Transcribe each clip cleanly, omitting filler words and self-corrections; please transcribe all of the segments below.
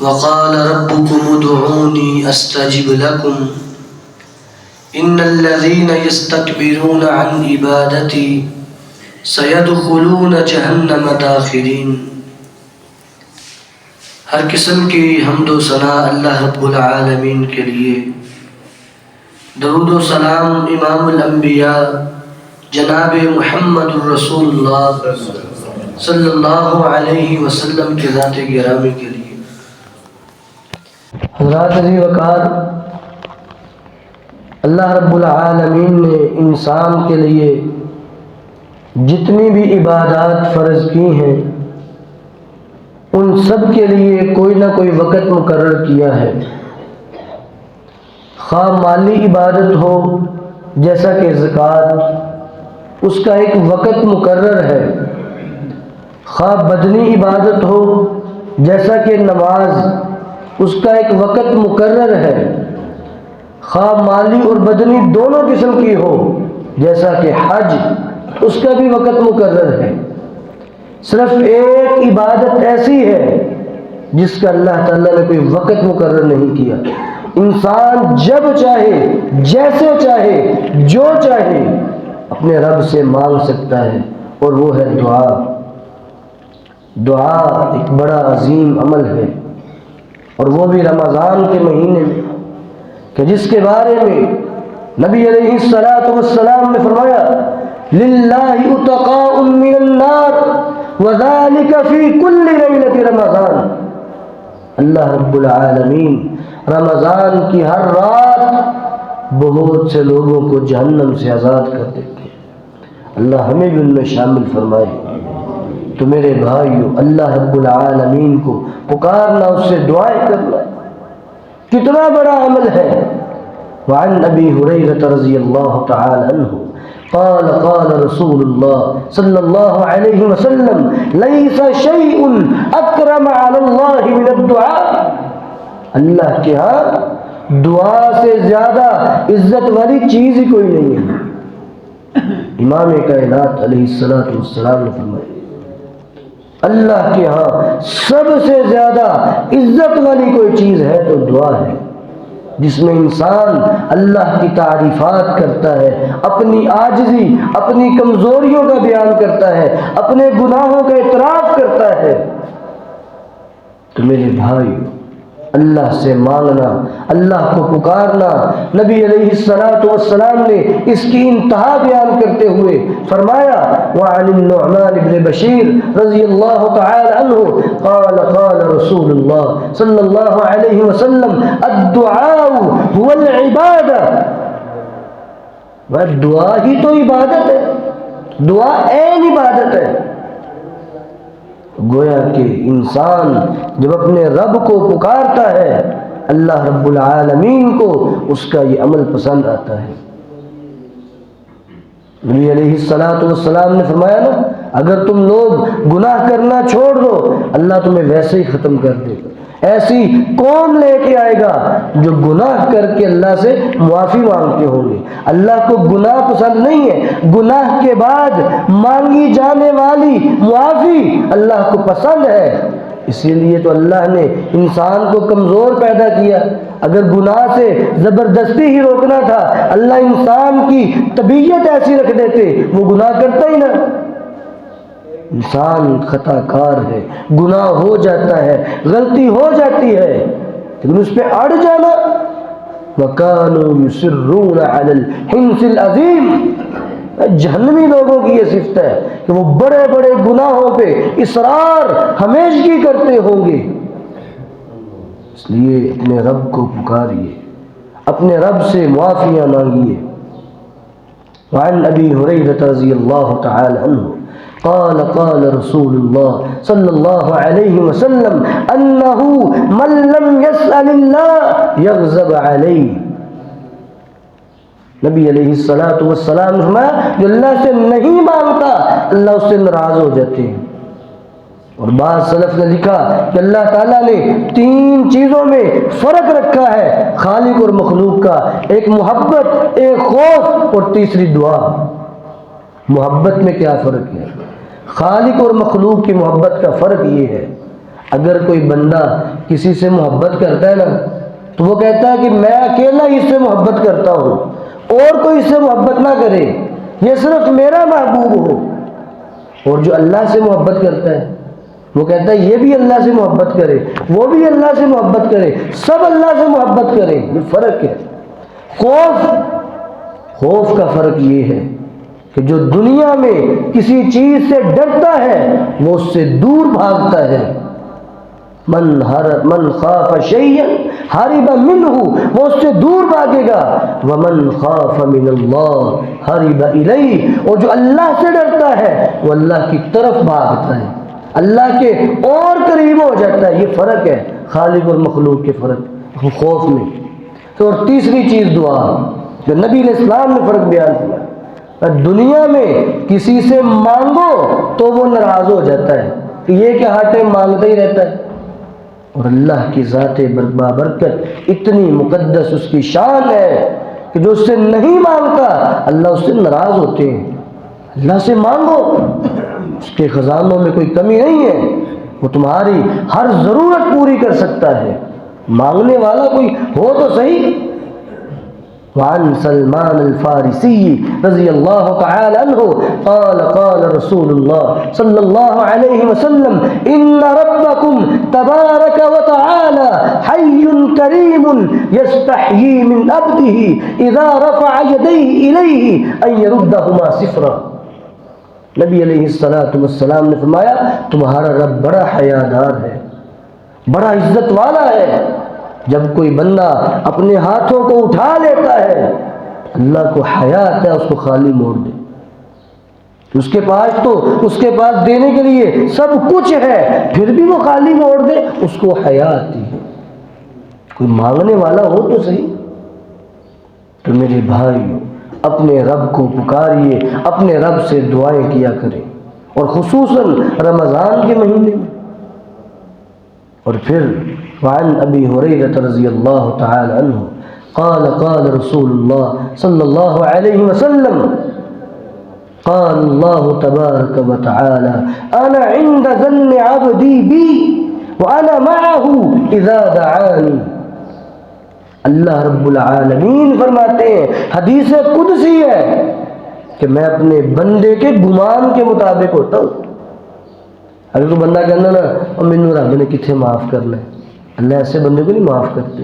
وقال ربكم ادعوني استجب لكم ان الذين يستكبرون عن عبادتي سيدخلون جہنم داخرین۔ ہر قسم کی حمد و ثنا اللہ رب العالمین کے لیے، درود و سلام امام الانبیاء جناب محمد الرسول اللہ صلی اللہ علیہ وسلم کے ذات گرامی کے لیے۔ حضرات عزیز وقار، اللہ رب العالمین نے انسان کے لیے جتنی بھی عبادات فرض کی ہیں ان سب کے لیے کوئی نہ کوئی وقت مقرر کیا ہے، خواہ مالی عبادت ہو جیسا کہ زکوٰۃ، اس کا ایک وقت مقرر ہے، خواہ بدنی عبادت ہو جیسا کہ نماز، اس کا ایک وقت مقرر ہے، خواہ مالی اور بدنی دونوں قسم کی ہو جیسا کہ حج، اس کا بھی وقت مقرر ہے۔ صرف ایک عبادت ایسی ہے جس کا اللہ تعالیٰ نے کوئی وقت مقرر نہیں کیا، انسان جب چاہے، جیسے چاہے، جو چاہے اپنے رب سے مانگ سکتا ہے، اور وہ ہے دعا۔ دعا ایک بڑا عظیم عمل ہے، اور وہ بھی رمضان کے مہینے میں، کہ جس کے بارے میں نبی علیہ الصلوۃ والسلام نے فرمایا للہ اتقاء من النار وذلک فی کل لیلۃ رمضان۔ اللہ رب العالمین رمضان کی ہر رات بہت سے لوگوں کو جہنم سے آزاد کر دیتے ہیں، اللہ ہمیں بھی ان میں شامل فرمائے۔ تو میرے بھائیو، اللہ رب العالمین کو پکارنا، اس سے دعائیں کرنا کتنا بڑا عمل ہے۔ وعن ابی ہریرہ رضی اللہ تعالی عنہ قال قال رسول اللہ صلی اللہ علیہ وسلم لیس شیء اکرم علی اللہ من الدعاء۔ اللہ کے ہاں دعا سے زیادہ عزت والی چیز ہی کوئی نہیں ہے۔ امام کائنات علیہ الصلوۃ والسلام نے فرمایا اللہ کے ہاں سب سے زیادہ عزت والی کوئی چیز ہے تو دعا ہے، جس میں انسان اللہ کی تعریفات کرتا ہے، اپنی عاجزی، اپنی کمزوریوں کا بیان کرتا ہے، اپنے گناہوں کا اعتراف کرتا ہے۔ تو میرے بھائی، اللہ سے مانگنا، اللہ کو پکارنا، نبی علیہ الصلوۃ والسلام نے اس کی انتہا بیان کرتے ہوئے فرمایا وعن النعمان بن بشیر رضی اللہ تعالی عنہ قال قال رسول اللہ صلی اللہ علیہ وسلم الدعاء هو العبادہ۔ دعا ہی تو عبادت ہے، دعا عین عبادت ہے۔ گویا کہ انسان جب اپنے رب کو پکارتا ہے، اللہ رب العالمین کو اس کا یہ عمل پسند آتا ہے۔ نبی علیہ الصلوۃ والسلام نے فرمایا نا، اگر تم لوگ گناہ کرنا چھوڑ دو اللہ تمہیں ویسے ہی ختم کر دے گا۔ ایسی کون لے کے آئے گا جو گناہ کر کے اللہ سے معافی مانگتے ہوں گے؟ اللہ کو گناہ پسند نہیں ہے، گناہ کے بعد مانگی جانے والی معافی اللہ کو پسند ہے۔ اسی لیے تو اللہ نے انسان کو کمزور پیدا کیا۔ اگر گناہ سے زبردستی ہی روکنا تھا، اللہ انسان کی طبیعت ایسی رکھ دیتے، وہ گناہ کرتا ہی نہ۔ انسان خطا کار ہے، گناہ ہو جاتا ہے، غلطی ہو جاتی ہے، لیکن اس پہ اڑ جانا وَكَانُوا يُصِرُّونَ عَلَى الْحِنْثِ الْعَظِيمِ، جہنمی لوگوں کی یہ صفت ہے کہ وہ بڑے بڑے گناہوں پہ اصرار ہمیشگی کرتے ہوں گے۔ اس لیے اپنے رب کو پکاریے، اپنے رب سے معافیاں مانگیے۔ وعن ابی ہریرہ رضی اللہ تعالی عنہ قال قال رسول اللہ صلی اللہ علیہ وسلم انہ من لم يسأل اللہ یغضب علیہ۔ نبی علیہ الصلوۃ والسلام نے فرمایا جو اللہ سے نہیں مانگتا اللہ اس سے ناراض ہو جاتے ہیں۔ اور بعض سلف نے لکھا کہ اللہ تعالیٰ نے 3 چیزوں میں فرق رکھا ہے خالق اور مخلوق کا، ایک محبت، ایک خوف، اور تیسری دعا۔ محبت میں کیا فرق ہے؟ خالق اور مخلوق کی محبت کا فرق یہ ہے اگر کوئی بندہ کسی سے محبت کرتا ہے نا تو وہ کہتا ہے کہ میں اکیلا ہی اس سے محبت کرتا ہوں، اور کوئی اس سے محبت نہ کرے، یہ صرف میرا محبوب ہو۔ اور جو اللہ سے محبت کرتا ہے وہ کہتا ہے یہ بھی اللہ سے محبت کرے، وہ بھی اللہ سے محبت کرے، سب اللہ سے محبت کرے۔ یہ فرق ہے۔ خوف کا فرق یہ ہے کہ جو دنیا میں کسی چیز سے ڈرتا ہے وہ اس سے دور بھاگتا ہے۔ من خاف شیئا ہرب منہ، وہ اس سے دور بھاگے گا۔ ومن خاف من اللہ ہرب الیہ، اور جو اللہ سے ڈرتا ہے وہ اللہ کی طرف بھاگتا ہے، اللہ کے اور قریب ہو جاتا ہے۔ یہ فرق ہے خالق اور مخلوق کے فرق خوف میں۔ تو اور تیسری چیز دعا، جو نبی علیہ السلام نے فرق بیان کیا، دنیا میں کسی سے مانگو تو وہ ناراض ہو جاتا ہے کہ یہ کیا ہر ٹائم مانگتا ہی رہتا ہے، اور اللہ کی ذات بابرکت اتنی مقدس اس کی شان ہے کہ جو اس سے نہیں مانگتا اللہ اس سے ناراض ہوتے ہیں۔ اللہ سے مانگو، اس کے خزانوں میں کوئی کمی نہیں ہے، وہ تمہاری ہر ضرورت پوری کر سکتا ہے۔ مانگنے والا کوئی ہو تو صحیح۔ وعن سلمان الفارسی رضی اللہ تعالی عنہ قال قال رسول اللہ صلی اللہ علیہ وسلم ان ربکم تبارک وتعالی حی کریم یستحیی من عبدہ اذا رفع یدیہ الیہ ان یردہما صفرا۔ نبی علیہ السلام نے فرمایا تمہارا رب بڑا حیادار ہے، بڑا عزت والا ہے۔ جب کوئی بندہ اپنے ہاتھوں کو اٹھا لیتا ہے اللہ کو حیا آتا ہے اس کو خالی موڑ دے۔ اس کے پاس دینے کے لیے سب کچھ ہے، پھر بھی وہ خالی موڑ دے، اس کو حیا آتی ہے۔ کوئی مانگنے والا ہو تو صحیح۔ تو میرے بھائیو، اپنے رب کو پکاریے، اپنے رب سے دعائیں کیا کریں، اور خصوصاً رمضان کے مہینے میں۔ اور پھر وعن ابی ہریرہ رضی اللہ تعالی عنہ قال قال رسول اللہ صلی اللہ علیہ وسلم قال اللہ تبارک وتعالی انا عند ظن عبدی بی وانا معه اذا دعانی۔ اللہ رب العالمین فرماتے ہیں، حدیث قدسی ہے کہ میں اپنے بندے کے گمان کے مطابق ہوتا ہوں۔ اگر کوئی بندہ کہنا نا اور مینوں رب نے کتنے معاف کرنا ہے، اللہ ایسے بندے کو نہیں معاف کرتے۔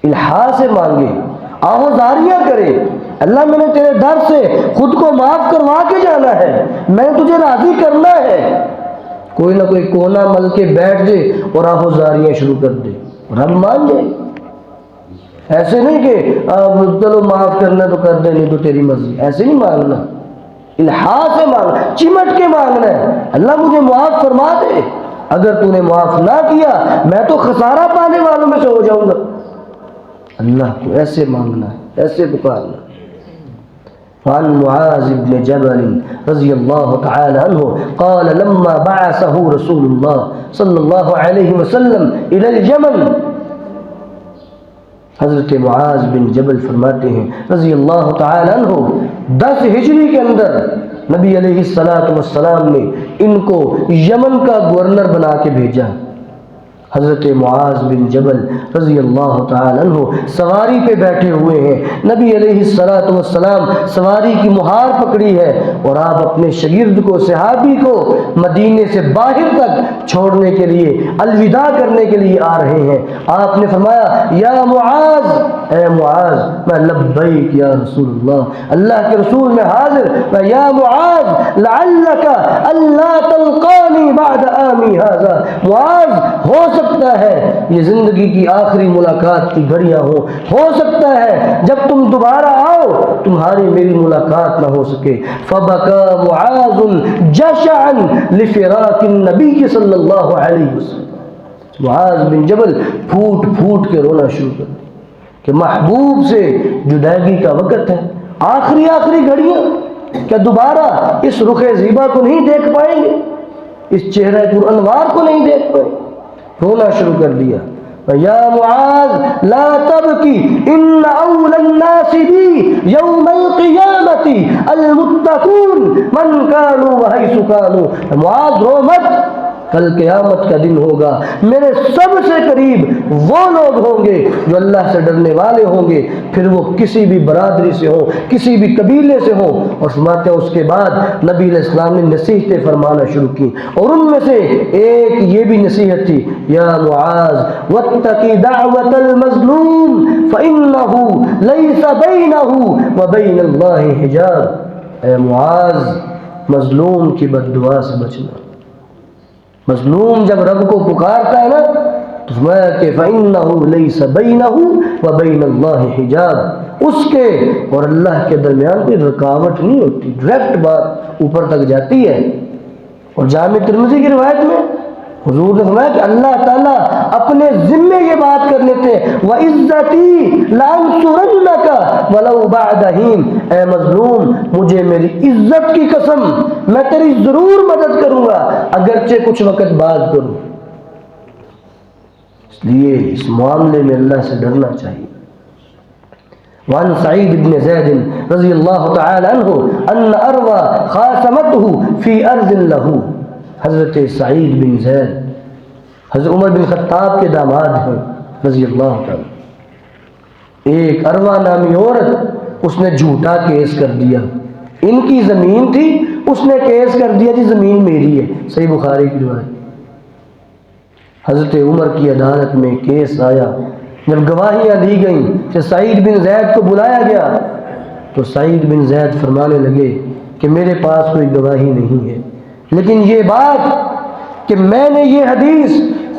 الہا سے مانگے، آہوازاریاں کرے، اللہ میں نے تیرے در سے خود کو معاف کروا کے جانا ہے، میں تجھے راضی کرنا ہے۔ کوئی نہ کوئی کونا مل کے بیٹھ جائے اور آہوازاریاں شروع کر دے، رب مان جائے۔ ایسے نہیں کہ چلو معاف کرنا تو کر دے، نہیں تو تیری مرضی، ایسے نہیں مانگنا۔ الہا سے مانگنا، چمٹ کے مانگنا ہے، اللہ مجھے معاف فرما دے، اگر تو نے معاف نہ کیا میں تو خسارہ پانے والوں میں سے ہو جاؤں گا۔ اللہ کو ایسے مانگنا ہے، ایسے پکارنا۔ وعن معاذ بن جبل رضی اللہ تعالی عنہ قال لما بعثه رسول اللہ صلی اللہ علیہ وسلم الى الجمل۔ حضرت معاذ بن جبل فرماتے ہیں رضی اللہ تعالی عنہ 10 ہجری کے اندر نبی علیہ السلام نے ان کو یمن کا گورنر بنا کے بھیجا۔ حضرت معاذ بن جبل رضی اللہ تعالی عنہ سواری پہ بیٹھے ہوئے ہیں، نبی علیہ السلام سواری کی مہار پکڑی ہے اور آپ اپنے شاگرد کو، صحابی کو مدینے سے باہر تک چھوڑنے کے لیے، الوداع کرنے کے لیے آ رہے ہیں۔ آپ نے فرمایا یا معاذ، اے معاذ، میں لبیک یا رسول اللہ، اللہ کے رسول میں حاضر، میں یا معاذ لعلک اللہ تلقانی بعد عامی ھذا، معاذ ہو سکتا ہے یہ زندگی کی آخری ملاقات کی گھڑیاں ہو سکتا ہے جب تم دوبارہ آؤ تمہاری میری ملاقات نہ ہو سکے۔ فبکا معاذ جشعا لفراق النبی صلی اللہ علیہ وسلم، معاذ بن جبل پھوٹ پھوٹ کے رونا شروع کر دیا کہ محبوب سے جدائی کا وقت ہے، آخری گھڑیاں، کیا دوبارہ اس رخ زیبا کو نہیں دیکھ پائیں گے، اس چہرہ پر انوار کو نہیں دیکھ پائیں گے؟ رونا شروع کر دیا۔ یا معاذ لا تبکی ان اول الناس بی یوم القیامت المتقون من کانوا وحیث کانوا، معاذ رو مت، کل قیامت کا دن ہوگا، میرے سب سے قریب وہ لوگ ہوں گے جو اللہ سے ڈرنے والے ہوں گے، پھر وہ کسی بھی برادری سے ہوں، کسی بھی قبیلے سے ہوں۔ اور فرماتے ہیں اس کے بعد نبی علیہ السلام نے نصیحتیں فرمانا شروع کی، اور ان میں سے ایک یہ بھی نصیحت تھی، یا معاذ واتقی دعوت المظلوم فإنہ لیس بینہ وبین اللہ حجاب۔ اے معاذ، مظلوم کی بد دعا سے بچنا۔ مظلوم جب رب کو پکارتا ہے نا تو فرمایا کہ فإنہ لیس بینہ وبین اللہ حجاب، اس کے اور اللہ کے درمیان کوئی رکاوٹ نہیں ہوتی، ڈائریکٹ بات اوپر تک جاتی ہے۔ اور جامع ترمذی کی روایت میں حضور نے فرمایا کہ اللہ تعالیٰ اپنے ذمے یہ بات کر لیتے ہیں، وَعِزَّتِي لَأَنصُرَنَّكَ وَلَوْ بَعْدَ حِينٍ، اے مظلوم مجھے میری عزت کی قسم میں تیری ضرور مدد کروں گا اگرچہ کچھ وقت بعد کروں۔ اس لیے اس معاملے میں اللہ سے ڈرنا چاہیے۔ وعن سعید بن زید رضی اللہ تعالی عنہ ان اروى خاصمته فی ارض له، حضرت سعید بن زید حضرت عمر بن خطاب کے داماد ہیں رضی اللہ تعالی۔ ایک اروہ نامی عورت، اس نے جھوٹا کیس کر دیا، ان کی زمین تھی، اس نے کیس کر دیا جی زمین میری ہے، صحیح بخاری کی روایت۔ حضرت عمر کی عدالت میں کیس آیا، جب گواہیاں دی گئیں کہ سعید بن زید کو بلایا گیا تو سعید بن زید فرمانے لگے کہ میرے پاس کوئی گواہی نہیں ہے، لیکن یہ بات کہ میں نے یہ حدیث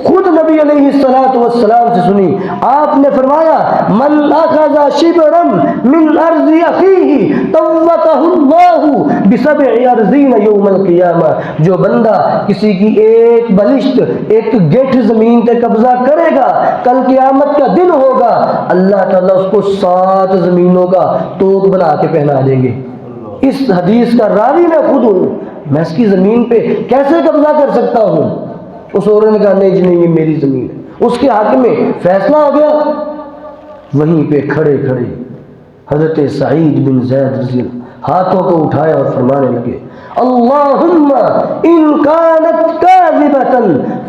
خود نبی علیہ السلام سے سنی، آپ نے فرمایا من اخذ شبرا من ارض اخیہ طوقہ اللہ بسبع ارضین یوم القیامہ، جو بندہ کسی کی ایک بلشت ایک گٹھ زمین پہ قبضہ کرے گا، کل قیامت کا دن ہوگا، اللہ تعالیٰ اس کو 7 زمینوں کا توق بنا کے پہنا دیں گے۔ اس حدیث کا راوی میں خود ہوں، میں اس کی زمین پہ کیسے قبضہ کر سکتا ہوں؟ اس عورت نے کہا نہیں جی نہیں، یہ میری زمین ہے، اس کے حق میں فیصلہ ہو گیا۔ وہیں پہ کھڑے کھڑے حضرت سعید بن زید رضی اللہ ہاتھوں کو اٹھایا اور فرمانے لگے اللہم ان کانت کاذبۃ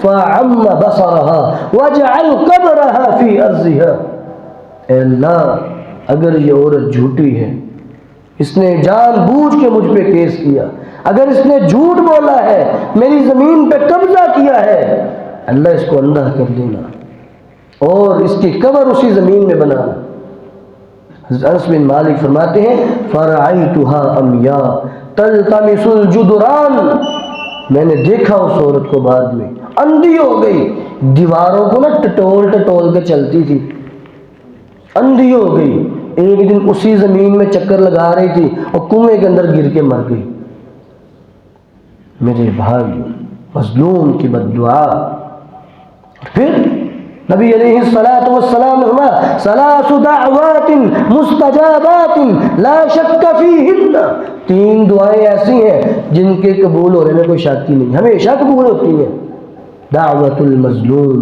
فعم بصرها واجعل قبرها فی ارضها، اے اللہ اگر یہ عورت جھوٹی ہے، اس نے جان بوجھ کے مجھ پہ کیس کیا، اگر اس نے جھوٹ بولا ہے، میری زمین پہ قبضہ کیا ہے، اللہ اس کو اندھا کر دینا اور اس کی قبر اسی زمین میں بنانا۔ حضرت انس بن مالک فرماتے ہیں فرعیتها عمیاء تلتمس الجدران، میں نے دیکھا اس عورت کو بعد میں اندھی ہو گئی، دیواروں کو نا ٹٹول ٹٹول کے چلتی تھی، اندھی ہو گئی۔ ایک دن اسی زمین میں چکر لگا رہی تھی اور کنویں کے اندر گر کے مر گئی۔ میرے بھائی، مظلوم کی بد دعا۔ پھر نبی علیہ السلام نے فرمایا ثلاث دعوات مستجابات لا شک فیہن، 3 دعائیں ایسی ہیں جن کے قبول ہونے میں کوئی شک ہی نہیں، ہمیشہ قبول ہوتی ہیں۔ دعوت المظلوم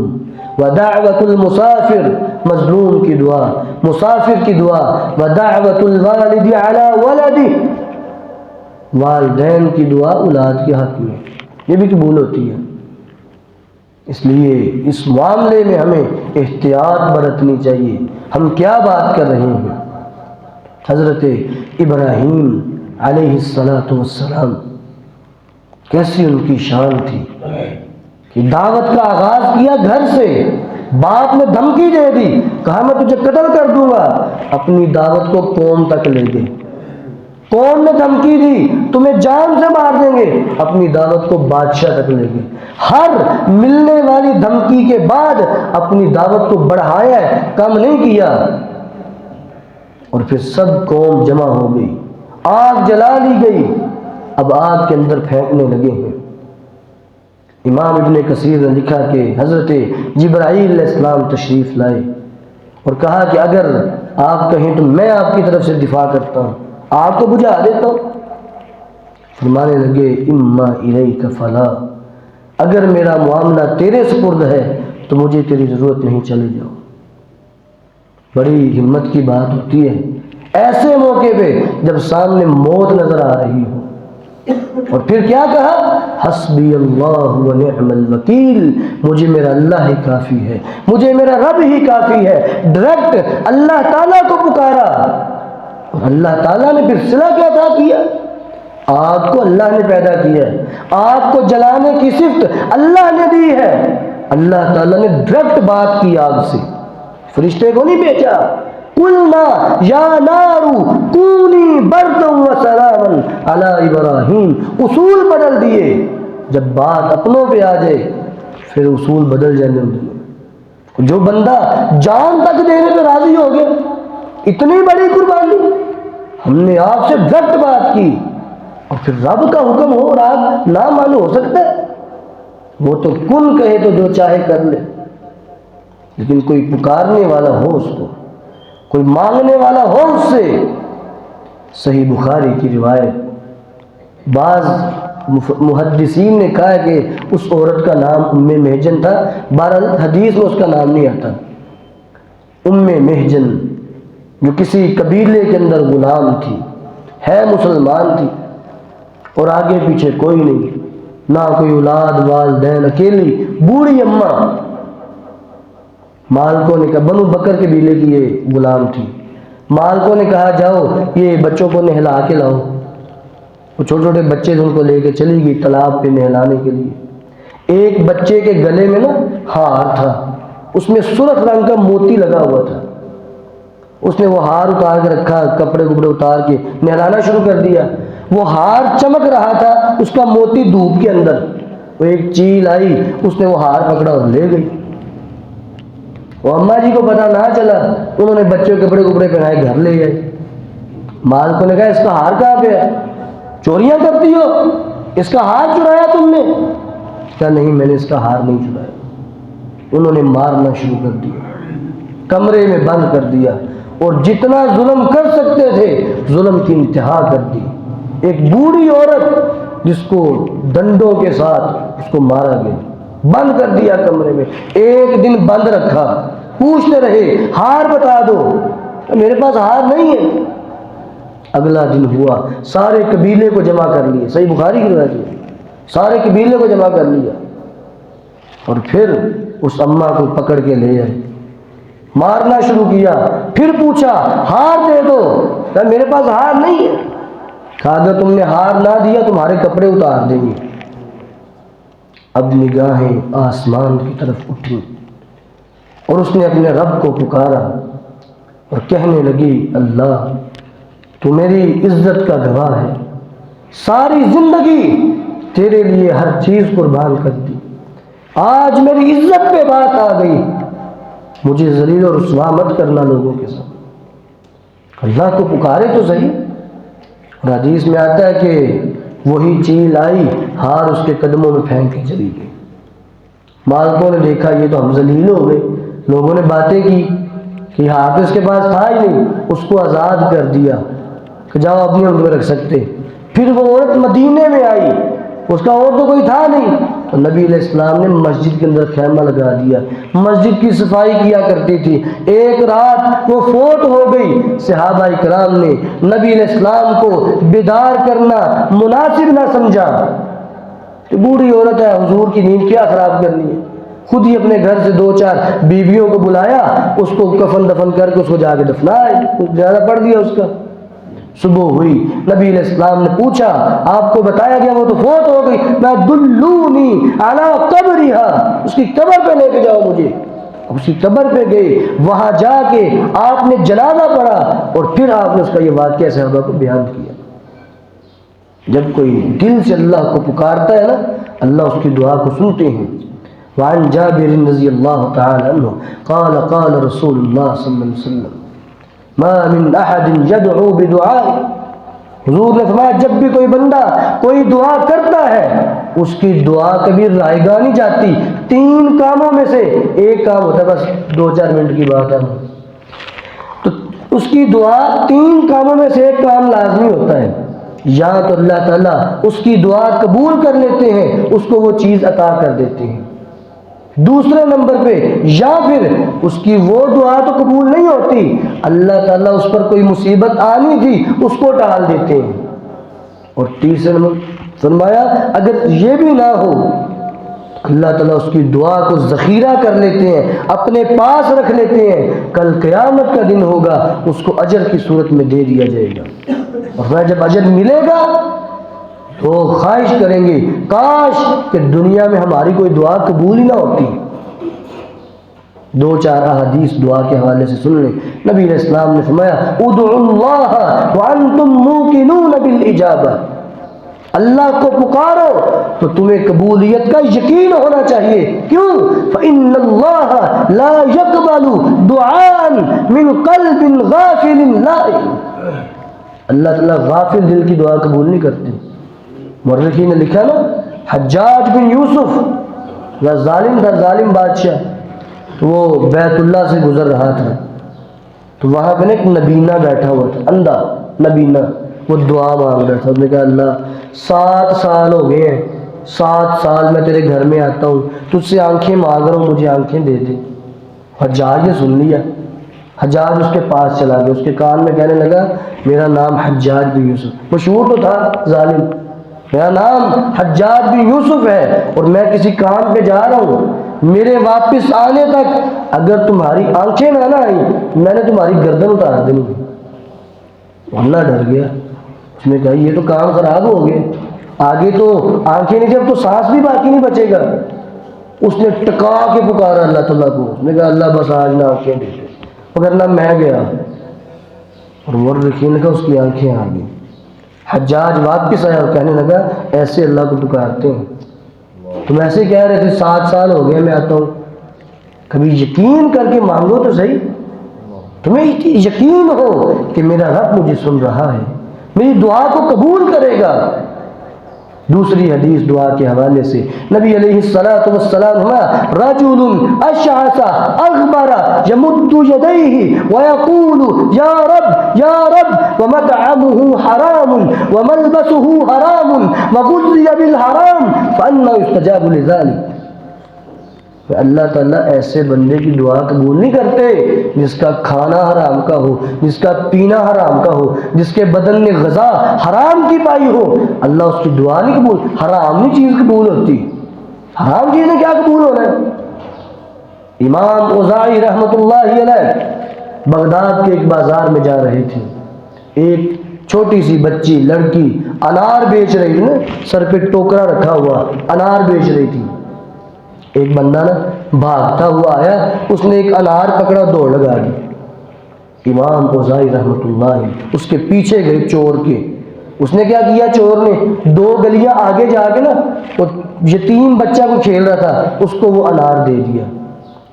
ودعوت المسافر، مظلوم کی دعا، مسافر کی دعا، ودعوت الوالد علی ولدہ، والدین کی دعا اولاد کے حق میں، یہ بھی قبول ہوتی ہے۔ اس لیے اس معاملے میں ہمیں احتیاط برتنی چاہیے۔ ہم کیا بات کر رہے ہیں؟ حضرت ابراہیم علیہ السلام، کیسی ان کی شان تھی کہ دعوت کا آغاز کیا گھر سے، باپ نے دھمکی دے دی، کہا میں تجھے قتل کر دوں گا، اپنی دعوت کو قوم تک لے گئے۔ قوم نے دھمکی دی تمہیں جان سے مار دیں گے، اپنی دعوت کو بادشاہ تک لے گئے۔ ہر ملنے والی دھمکی کے بعد اپنی دعوت کو بڑھایا ہے، کم نہیں کیا۔ اور پھر سب قوم جمع ہو گئی، آگ جلا لی گئی، اب آگ کے اندر پھینکنے لگے ہیں۔ امام ابن کثیر نے لکھا کہ حضرت جبرائیل علیہ السلام تشریف لائے اور کہا کہ اگر آپ کہیں تو میں آپ کی طرف سے دفاع کرتا ہوں، آپ کو بجھا دیتا ہوں۔ فرمانے لگے اما الیک فلا، اگر میرا معاملہ تیرے سپرد ہے تو مجھے تیری ضرورت نہیں، چلے جاؤ۔ بڑی ہمت کی بات ہوتی ہے ایسے موقع پہ جب سامنے موت نظر آ رہی ہو۔ اور پھر کیا کہا؟ حسبی اللہ و نعم الوکیل، مجھے میرا اللہ ہی کافی ہے، مجھے میرا رب ہی کافی ہے۔ ڈائریکٹ اللہ تعالیٰ کو پکارا، اور اللہ تعالیٰ نے پھر صلہ کیا عطا کیا؟ آگ کو اللہ نے پیدا کیا ہے، آگ کو جلانے کی صفت اللہ نے دی ہے۔ اللہ تعالیٰ نے ڈائریکٹ بات کی آگ سے، فرشتے کو نہیں بھیجا۔ قلنا یا نار کونی بردا وسلاما علی ابراہیم، اصول بدل دیے۔ جب بات اپنوں پہ آ جائے پھر اصول بدل جانے دیں۔ جو بندہ جان تک دینے پہ راضی ہو گیا، اتنی بڑی قربانی، ہم نے آپ سے ڈائریکٹ بات کی، اور پھر رب کا حکم ہو اور آپ نہ مانو، ہو سکتا ہے؟ وہ تو کن کہے تو جو چاہے کر لے، لیکن کوئی پکارنے والا ہو، اس کو کوئی مانگنے والا ہو اس سے۔ صحیح بخاری کی روایت، بعض محدثین نے کہا کہ اس عورت کا نام ام محجن تھا، بہرحال حدیث میں اس کا نام نہیں آتا۔ ام محجن جو کسی قبیلے کے اندر غلام تھی، ہے مسلمان تھی، اور آگے پیچھے کوئی نہیں، نہ کوئی اولاد والدین، اکیلی بوڑھی اماں۔ مالکوں نے کہا، بنو بکر قبیلے کی یہ غلام تھی، مالکوں نے کہا جاؤ یہ بچوں کو نہلا کے لاؤ۔ وہ چھوٹے چھوٹے بچے تھے، ان کو لے کے چلی گئی تالاب پہ نہلانے کے لیے۔ ایک بچے کے گلے میں نا ہار تھا، اس میں سرخ رنگ کا موتی لگا ہوا تھا۔ اس نے وہ ہار اتار کے رکھا، کپڑے کپڑے اتار کے نہلانا شروع کر دیا۔ وہ ہار چمک رہا تھا، اس کا موتی دھوپ کے اندر۔ وہ ایک چیل آئی، اس نے وہ ہار پکڑا اور لے گئی۔ وہ اماں جی کو پتا نہ چلا، انہوں نے بچوں کے کپڑے کپڑے پہنائے، گھر لے گئے۔ مالکوں نے کہا اس کا ہار کہاں پہ ہے؟ چوریاں کرتی ہو، اس کا ہار چرایا تم نے؟ کہا نہیں، میں نے اس کا ہار نہیں چرایا۔ انہوں نے مارنا شروع کر دیا، کمرے میں بند کر دیا، اور جتنا ظلم کر سکتے تھے ظلم کی انتہا کر دی۔ ایک بوڑھی عورت جس کو ڈنڈوں کے ساتھ اس کو مارا گیا، بند کر دیا کمرے میں۔ ایک دن بند رکھا، پوچھتے رہے ہار بتا دو، میرے پاس ہار نہیں ہے۔ اگلا دن ہوا، سارے قبیلے کو جمع کر لیے، صحیح بخاری کی روایت ہے، سارے قبیلے کو جمع کر لیا، اور پھر اس اماں کو پکڑ کے لے آئے، مارنا شروع کیا۔ پھر پوچھا ہار دے دو، کہا میرے پاس ہار نہیں ہے۔ کہا اگر تم نے ہار نہ دیا تمہارے کپڑے اتار دیں گے۔ اب نگاہیں آسمان کی طرف اٹھی، اور اس نے اپنے رب کو پکارا اور کہنے لگی اللہ تو میری عزت کا گواہ ہے، ساری زندگی تیرے لیے ہر چیز قربان کر دی، آج میری عزت پہ بات آ گئی، مجھے ذلیل و رسوا مت کرنا لوگوں کے ساتھ۔ اللہ کو پکارے تو صحیح۔ اور حدیث میں آتا ہے کہ وہی چیل آئی، ہار اس کے قدموں میں پھینک کے چلی گئی۔ مالکوں نے دیکھا یہ تو ہم ذلیل ہو گئے، لوگوں نے باتیں کی کہ ہار تو اس کے پاس تھا ہی نہیں، اس کو آزاد کر دیا کہ جاؤ اپنی عمر میں رکھ سکتے۔ پھر وہ عورت مدینے میں آئی، اس کا اور تو کوئی تھا نہیں، تو نبی علیہ السلام نے مسجد کے اندر خیمہ لگا دیا، مسجد کی صفائی کیا کرتی تھی۔ ایک رات وہ فوت ہو گئی، صحابہ کرام نے نبی علیہ السلام کو بیدار کرنا مناسب نہ سمجھا کہ بوڑھی عورت ہے، حضور کی نیند کیا خراب کرنی ہے۔ خود ہی اپنے گھر سے 2-4 بیویوں کو بلایا، اس کو کفن دفن کر کے اس کو جا کے دفنایا، کچھ زیادہ پڑھ دیا اس کا۔ صبح ہوئی، نبی علیہ السلام نے پوچھا آپ کو بتایا گیا وہ تو فوت ہو گئی، میں دلونی علی قبرہا، اس کی قبر پہ لے کے جاؤ مجھے۔ اس کی قبر پہ گئے، وہاں جا کے آپ نے جنازہ پڑھا، اور پھر آپ نے اس کا یہ واقعہ صحابہ کو بیان کیا۔ جب کوئی دل سے اللہ کو پکارتا ہے نا، اللہ اس کی دعا کو سنتے ہیں۔ وعن جابر رضی اللہ تعالی عنہ قال قال رسول اللہ صلی اللہ علیہ وسلم ما من احد يدعو بدعاء، حضور نے فرمایا جب بھی کوئی بندہ کوئی دعا کرتا ہے اس کی دعا کبھی رائے گاہ نہیں جاتی۔ 3 کاموں میں سے ایک کام ہوتا ہے، بس 2-4 منٹ کی بات ہے، تو اس کی دعا 3 کاموں میں سے ایک کام لازمی ہوتا ہے، یا تو اللہ تعالیٰ اس کی دعا قبول کر لیتے ہیں، اس کو وہ چیز عطا کر دیتے ہیں، دوسرے نمبر پہ یا پھر اس کی وہ دعا تو قبول نہیں ہوتی، اللہ تعالیٰ اس پر کوئی مصیبت آنی تھی اس کو ٹال دیتے ہیں، اور تیسرے نمبر فرمایا اگر یہ بھی نہ ہو اللہ تعالیٰ اس کی دعا کو ذخیرہ کر لیتے ہیں، اپنے پاس رکھ لیتے ہیں، کل قیامت کا دن ہوگا اس کو اجر کی صورت میں دے دیا جائے گا، اور جب اجر ملے گا تو خواہش کریں گے کاش کہ دنیا میں ہماری کوئی دعا قبول ہی نہ ہوتی۔ 2-4 احادیث دعا کے حوالے سے سن لیں۔ نبی علیہ السلام نے فرمایا ادعوا اللہ وانتم موقنون بالاجابہ، اللہ کو پکارو تو تمہیں قبولیت کا یقین ہونا چاہیے۔ کیوں؟ فإن اللہ لا يقبل دعاء من قلب غافل لاہٍ، اللہ تعالیٰ غافل دل کی دعا قبول نہیں کرتے۔ مورخین نے لکھا نا حجاج بن یوسف یا ظالم تھا، ظالم بادشاہ، تو وہ بیت اللہ سے گزر رہا تھا تو وہاں پہ ایک نبینہ بیٹھا ہوا تھا، اندھا نبینہ، وہ دعا مانگ رہا تھا۔ اس نے کہا اللہ 7 سال ہو گئے ہیں، 7 سال میں تیرے گھر میں آتا ہوں، تجھ سے آنکھیں مانگ رہا ہوں، مجھے آنکھیں دے دے۔ حجاج نے سن لیا، حجاج اس کے پاس چلا گیا، اس کے کان میں کہنے لگا میرا نام حجاج بن یوسف، مشہور تو تھا ظالم، میرا نام حجاج بن یوسف ہے اور میں کسی کام پہ جا رہا ہوں، میرے واپس آنے تک اگر تمہاری آنکھیں نہ آئیں میں نے تمہاری گردن اتار دینی۔ اللہ ڈر گیا، اس نے کہا یہ تو کام خراب ہو گیا، آگے تو آنکھیں نہیں، جب تو سانس بھی باقی نہیں بچے گا۔ اس نے ٹکا کے پکارا اللہ تعالیٰ کو، اس نے کہا اللہ بس آج نہ آنکھیں دے دے، وگرنہ میں گیا۔ اور مورخین نے کہا اس کی آنکھیں آ گئی۔ حجاج واپس آیا اور کہنے لگا ایسے اللہ کو پکارتے ہیں، تم ایسے کہہ رہے تھے 7 سال ہو گئے میں آتا ہوں، کبھی یقین کر کے مانگو تو صحیح، تمہیں یقین ہو کہ میرا رب مجھے سن رہا ہے، میری دعا کو قبول کرے گا۔ دوسری حدیث دعا کے حوالے سے نبی علیہ الصلوۃ والسلام رجل اشعث اغبر يمد يديه ويقول یا رب ومطعمه حرام وملبسه حرام وغذي بالحرام فأنى يستجاب لذلك۔ اللہ تعالیٰ ایسے بندے کی دعا قبول نہیں کرتے جس کا کھانا حرام کا ہو، جس کا پینا حرام کا ہو، جس کے بدن میں غذا حرام کی پائی ہو، اللہ اس کی دعا نہیں قبول۔ حرام نہیں چیز قبول ہوتی، حرام چیز نے کیا قبول ہونا ہے؟ امام اوزاعی رحمۃ اللہ علیہ بغداد کے ایک بازار میں جا رہے تھے، ایک چھوٹی سی بچی لڑکی انار بیچ رہی تھی نا، سر پہ ٹوکرا رکھا ہوا انار بیچ رہی تھی۔ ایک بندہ نا بھاگتا ہوا آیا، اس نے ایک انار پکڑا، دوڑ لگا دی۔ امام اوزاعی رحمۃ اللہ اس کے پیچھے گئے چور کے۔ اس نے کیا کیا چور نے، 2 گلیاں آگے جا کے نا وہ یتیم بچہ کو کھیل رہا تھا اس کو وہ انار دے دیا۔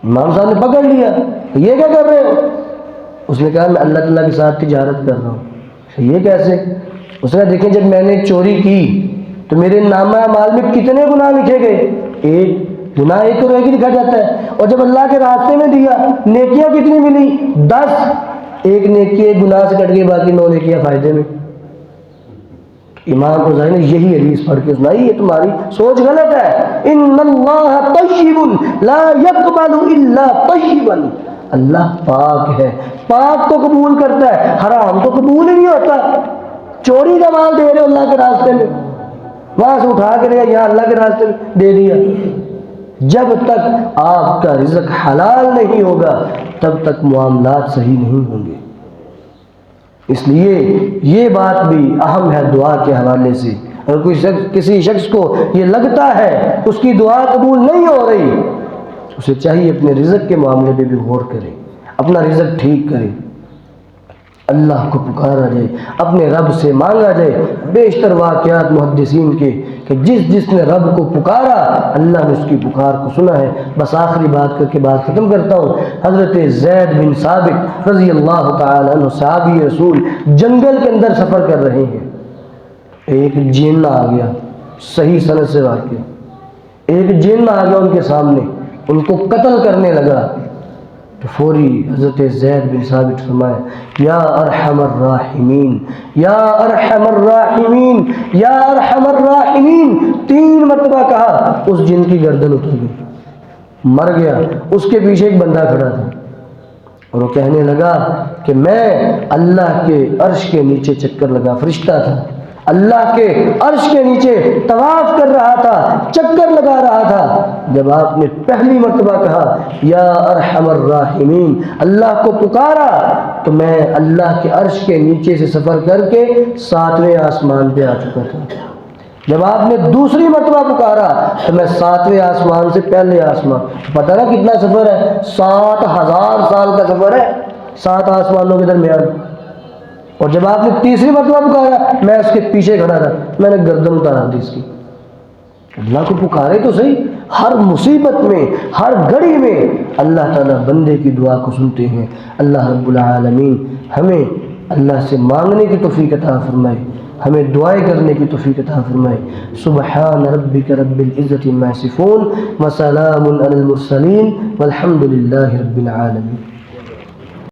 امام صاحب نے پکڑ لیا، یہ کیا کر رہے ہو؟ اس نے کہا میں اللہ تعالیٰ کے ساتھ تجارت کر رہا ہوں۔ یہ کیسے؟ اس نے کہا دیکھیں جب میں نے چوری کی تو میرے نامہ اعمال میں کتنے گناہ لکھے گئے؟ 1 گناہ 1 تو ایک ہی لکھا جاتا ہے، اور جب اللہ کے راستے میں دیا نیکیاں کتنی ملی؟ 10۔ 1 نیکی 1 گناہ سے کٹ گئی، باقی 9 نیکیاں فائدے میں۔ امام اوزاعی نے یہی حدیث پڑھ کے سنائی یہ تمہاری سوچ غلط ہے۔ ان اللہ طیب لا یقبل الا طیبا، اللہ پاک ہے، پاک تو قبول کرتا ہے، حرام تو قبول ہی نہیں ہوتا۔ چوری کا مال دے رہے ہو اللہ کے راستے میں، وہاں سے اٹھا کے لیا یہاں اللہ کے راستے میں دے دیا۔ جب تک آپ کا رزق حلال نہیں ہوگا تب تک معاملات صحیح نہیں ہوں گے۔ اس لیے یہ بات بھی اہم ہے دعا کے حوالے سے۔ اگر کوئی شخص کسی شخص کو یہ لگتا ہے اس کی دعا قبول نہیں ہو رہی، اسے چاہیے اپنے رزق کے معاملے پہ بھی غور کرے، اپنا رزق ٹھیک کرے، اللہ کو پکارا جائے، اپنے رب سے مانگا جائے۔ بیشتر واقعات محدثین کے کہ جس نے رب کو پکارا اللہ نے اس کی پکار کو سنا ہے۔ بس آخری بات کر کے بات ختم کرتا ہوں۔ حضرت زید بن ثابت رضی اللہ تعالی عنہ صحابی رسول جنگل کے اندر سفر کر رہے ہیں، ایک جن آ گیا، صحیح سند سے واقع، ایک جن آ گیا ان کے سامنے، ان کو قتل کرنے لگا تو فوری حضرت زید بن ثابت فرمایا یا ارحم الراحمین، یا ارحم الراحمین، یا ارحم الراحمین، 3 مرتبہ کہا۔ اس جن کی گردن اتر گئی، مر گیا۔ اس کے پیچھے ایک بندہ کھڑا تھا اور وہ کہنے لگا کہ میں اللہ کے عرش کے نیچے چکر لگا، فرشتہ تھا، اللہ کے عرش کے نیچے طواف کر رہا تھا، چکر لگا رہا تھا، جب آپ نے پہلی مرتبہ کہا یا ارحم الراحمین، اللہ کو پکارا، تو میں اللہ کے عرش کے نیچے سے سفر کر کے 7ویں آسمان پہ آ چکا تھا۔ جب آپ نے دوسری مرتبہ پکارا تو میں 7ویں آسمان سے پہلے آسمان، پتہ نا کتنا سفر ہے، 7,000 سال کا سفر ہے 7 آسمانوں کے درمیان۔ اور جب آپ نے تیسری مرتبہ پکارا میں اس کے پیچھے کھڑا تھا، میں نے گردن اتارا دی اس کی۔ اللہ کو پکارے تو صحیح، ہر مصیبت میں، ہر گھڑی میں اللہ تعالیٰ بندے کی دعا کو سنتے ہیں۔ اللہ رب العالمین ہمیں اللہ سے مانگنے کی توفیق عطا فرمائے، ہمیں دعائیں کرنے کی توفیق عطا فرمائے۔ سبحان ربک رب العزت عما یصفون وسلام علی المرسلین والحمد للہ رب العالمین۔